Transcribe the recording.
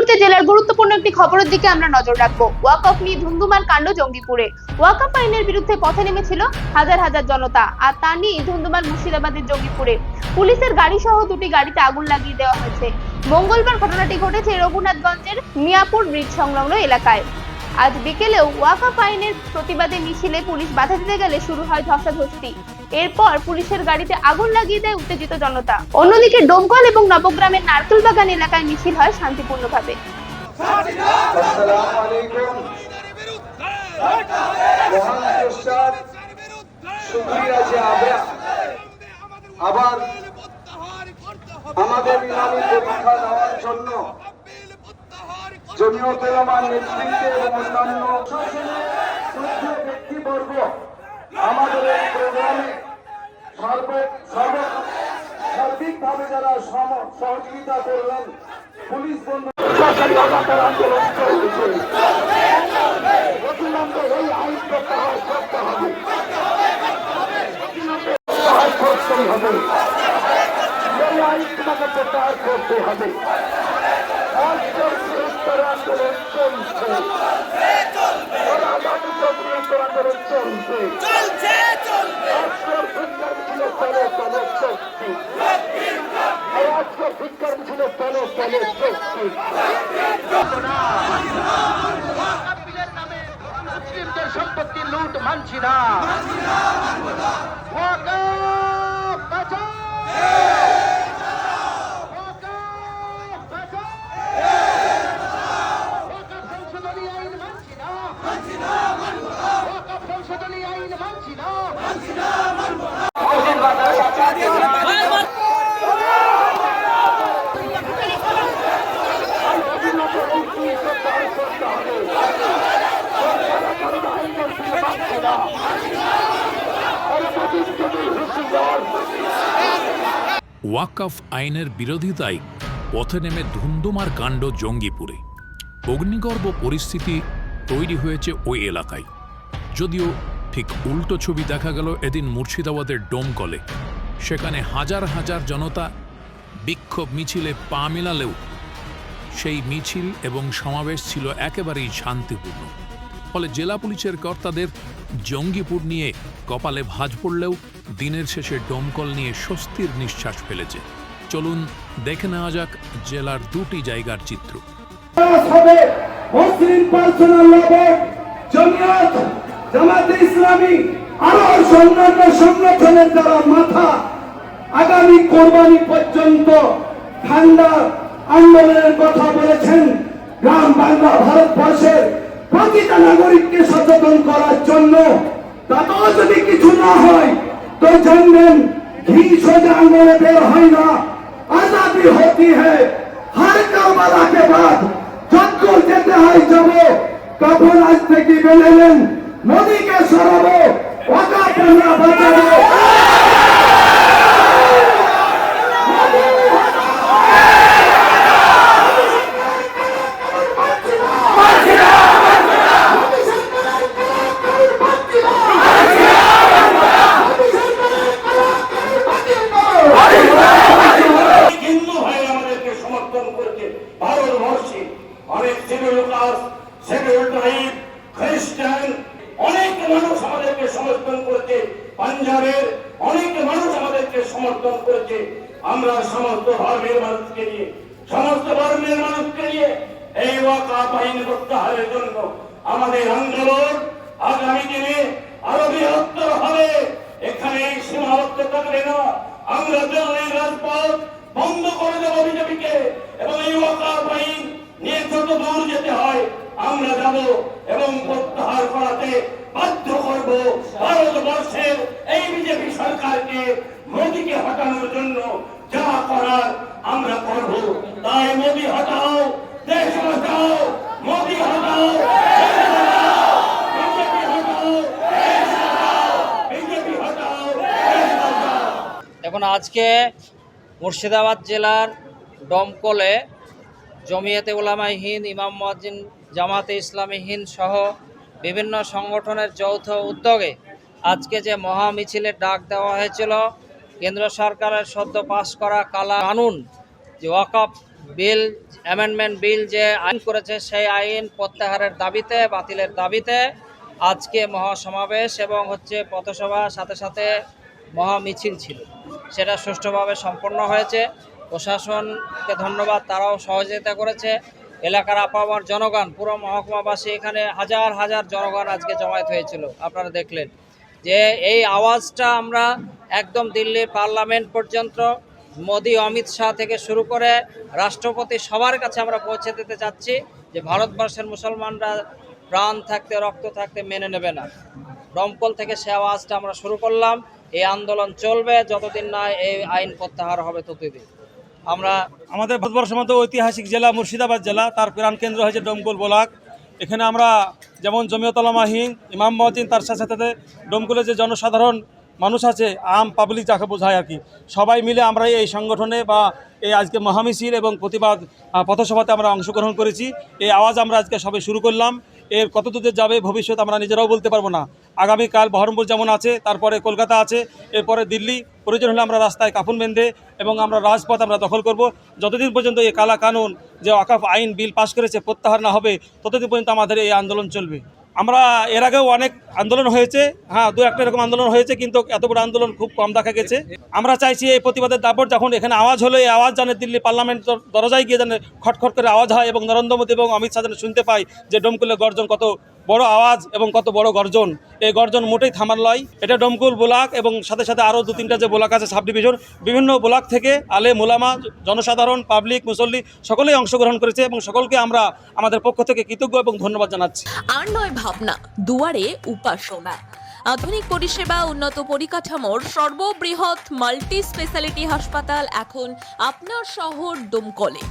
মুহূর্তে জেলার গুরুত্বপূর্ণ একটি খবরের দিকে আমরা নজর রাখবো। ওয়াকফ নিয়ে ধুন্ধুমার কাণ্ড জঙ্গিপুরে। ওয়াকফ আইনের বিরুদ্ধে পথে নেমেছিল হাজার হাজার জনতা, আর তা নিয়ে ধুন্ধুমার মুর্শিদাবাদের জঙ্গিপুরে। পুলিশের গাড়ি সহ দুটি গাড়িতে আগুন লাগিয়ে দেওয়া হয়েছে। মঙ্গলবার ঘটনাটি ঘটেছে রঘুনাথগঞ্জের মিয়াপুর ব্রিজ সংলগ্ন এলাকায়। আজ বিকেলেও ওয়াকফ আইনের প্রতিবাদে মিছিলে পুলিশ বাধা দিতে গেলে শুরু হয় ধস্তাধস্তি। এরপর পুলিশের গাড়িতে আগুন লাগিয়ে দেয় উত্তেজিত জনতা। অন্যদিকে ডোমকল এবং নবগ্রামের নারকেলবাগান এলাকায় মিছিল হয় শান্তিপূর্ণভাবে। আবার আমাদের ইমানি পরীক্ষা দেওয়ার জন্য জমিয়ত উলামার নেতৃত্বে এবং অন্যান্য ব্যক্তিবর্গ আমাদের এই প্রোগ্রামে সার্বিকভাবে যারা সহযোগিতা করলেন, পুলিশ বন্ধু সরকারি অবস্থার আন্দোলন চলছে। এই আইন প্রত্যাহার করতে হবে, এই আইন তোমাকে প্রত্যাহার করতে হবে। আন্দোলন চলছে, মুসলিমদের সম্পত্তি লুট মানছি না। ওয়াকফ আইনের বিরোধিতায় পথে নেমে ধুন্ধুমার কাণ্ড জঙ্গিপুরে। অগ্নিগর্ভ পরিস্থিতি তৈরি হয়েছে ওই এলাকায়। যদিও ঠিক উল্টো ছবি দেখা গেল এদিন মুর্শিদাবাদের ডোমকলে। সেখানে হাজার হাজার জনতা বিক্ষোভ মিছিলে পা মেলালেও সেই মিছিল এবং সমাবেশ ছিল একেবারেই শান্তিপূর্ণ। ফলে জেলা পুলিশের কর্তাদের জঙ্গিপুর নিয়ে কপালে ভাঁজ পড়লেও দিনের শেষে ডোমকল নিয়ে স্বস্তির নিঃশ্বাস ফেলেছে। চলুন দেখে নেওয়া যাক জেলার দুটি জায়গার চিত্র। জামাতে ইসলামী আরো অন্যান্য সংগঠনের যারা মাথা আগামী কোরবানি পর্যন্ত ঠান্ডা আন্দোলনের কথা বলেছেন, গ্রাম বাংলা ভারতবর্ষের প্রতিটা নাগরিককে সচেতন করার জন্য। তাতেও যদি কিছু না হয় তো জানবেন ঘি সোজা আঙ্গুলে বের হয় না, আজাদি হতি হ্যায় হর কারবালা কে বাদ। যতদূর যেতে হয় যাব, কখন আজ থেকে বেলে নেন, মোদীকে সরাবো, ওয়াকফ আমরা বাঁচাবো। অনেক শিডিউল কাস্ট, শিডিউল ট্রাইব, খ্রিস্টান অনেক মানুষ আমাদেরকে সমর্থন করেছে, পাঞ্জাবের অনেক মানুষ আমাদেরকে সমর্থন করেছে। আমরা সমস্ত ধর্মের মানুষকে নিয়ে, সমস্ত ধর্মের মানুষকে নিয়ে এই ওয়াকফ আইন প্রত্যাহারের জন্য আমাদের আন্দোলন আগামী দিনে আরো বৃহত্তর হবে। এখানে সীমাবদ্ধ থাকবে না। আমরা দিল্লির রাজপথ বন্ধ করে দেব বিজেপিকে, এবং এই ওয়াকফ আইন নিয়ে যত দূর যেতে হয় আমরা যাব এবং প্রত্যাহার করাতে বাধ্য করব ভারতবর্ষের এই বিজেপি সরকারকে। মোদীকে হটানোর জন্য যা করার আমরা করব। তাই মোদী হটাও, দেশ বাঁচাও, মোদী হটাও, বিজেপি হটাও, দেশ বাঁচাও, বিজেপি হটাও, দেশ বাঁচাও। এখন আজকে মুর্শিদাবাদ জেলার ডোমকলে জমিয়তে উলামায়ে হিন্দ, ইমাম মুয়াজ্জিন জামাতে ইসলামী হিন্দ সহ বিভিন্ন সংগঠনের যৌথ উদ্যোগে আজকে যে মহা মিছিলের ডাক দেওয়া হয়েছিল, কেন্দ্র সরকারের সদ্য পাস করা কালা কানুন যে ওয়াকফ বিল অ্যামেন্ডমেন্ট বিল যে আইন করেছে সেই আইন প্রত্যাহারের দাবিতে, বাতিলের দাবিতে আজকে মহাসমাবেশ এবং পথসভা সাথে সাথে মহামিছিল ছিল। সেটা সুষ্ঠুভাবে সম্পন্ন হয়েছে। প্রশাসনকে ধন্যবাদ, তারাও সহযোগিতা করেছে। এলাকার আপামর জনগণ, পুরো মহকুমাবাসী, এখানে হাজার হাজার জনগণ আজকে জমায়েত হয়েছিল। আপনারা দেখলেন যে এই আওয়াজটা আমরা একদম দিল্লির পার্লামেন্ট পর্যন্ত, মোদি অমিত শাহ থেকে শুরু করে রাষ্ট্রপতি সবার কাছে আমরা পৌঁছে দিতে চাচ্ছি যে ভারতবর্ষের মুসলমানরা প্রাণ থাকতে রক্ত থাকতে মেনে নেবে না। দমকল থেকে সে আওয়াজটা আমরা শুরু করলাম। এই আন্দোলন চলবে যতদিন না এই আইন প্রত্যাহার হবে ততদিন। আমরা আমাদের ভারতবর্ষের মধ্যে ঐতিহাসিক জেলা মুর্শিদাবাদ জেলা, তার প্রাণকেন্দ্র হয়েছে ডোমকল ব্লক। এখানে আমরা যেমন জমিয়ত উলামা হিন্দ, ইমাম মুয়াজ্জিন, তার সাথে সাথে ডোমকলে যে জনসাধারণ মানুষ আছে, আম পাবলিক যাকে বোঝায় আর কি, সবাই মিলে আমরা এই সংগঠনে বা এই আজকে মহামিছিল এবং প্রতিবাদ পথসভাতে আমরা অংশগ্রহণ করেছি। এই আওয়াজ আমরা আজকে সবে শুরু করলাম। এর কত দূরে যাবে ভবিষ্যৎ আমরা নিজেরাও বলতে পারবো না। আগামীকাল বহরমপুর যেমন আছে, তারপরে কলকাতা আছে, এরপরে দিল্লি, প্রয়োজন হলে আমরা রাস্তায় কাফন বেঁধে এবং আমরা রাজপথ আমরা দখল করব। যতদিন পর্যন্ত এই কালা কানুন যে ওয়াকফ আইন বিল পাশ করেছে প্রত্যাহার না হবে, ততদিন পর্যন্ত আমাদের এই আন্দোলন চলবে। আমরা এর আগেও অনেক আন্দোলন হয়েছে, হ্যাঁ, দু একটা এরকম আন্দোলন হয়েছে, কিন্তু এত বড় আন্দোলন খুব কম দেখা গেছে। আমরা চাইছি এই প্রতিবাদের দাপট যখন এখানে আওয়াজ হলো, এই আওয়াজ জানে দিল্লি পার্লামেন্ট দরজায় গিয়ে জানে খটখট করে আওয়াজ হয় এবং নরেন্দ্র মোদী এবং অমিত শাহ যেন শুনতে পায় যে ডোমকুলের গর্জন কত বড় আওয়াজ এবং কত বড় গর্জন। এই গর্জন মোটেই থামার লয়। এটা ডোমকুল ব্লক এবং সাথে সাথে আরও 2-3টা যে ব্লক আছে, সাব ডিভিশন, বিভিন্ন ব্লক থেকে আলেম ওলামা, জনসাধারণ, পাবলিক, মুসল্লি সকলেই অংশগ্রহণ করেছে এবং সকলকে আমরা আমাদের পক্ষ থেকে কৃতজ্ঞ এবং ধন্যবাদ জানাচ্ছি। আর নয় ভাবনা, দুয়ারে উপাসনা। আধুনিক পরিষেবা, উন্নত পরিকাঠামোর সর্ববৃহৎ মাল্টি স্পেশালিটি হাসপাতাল এখন আপনার শহর ডোমকলে।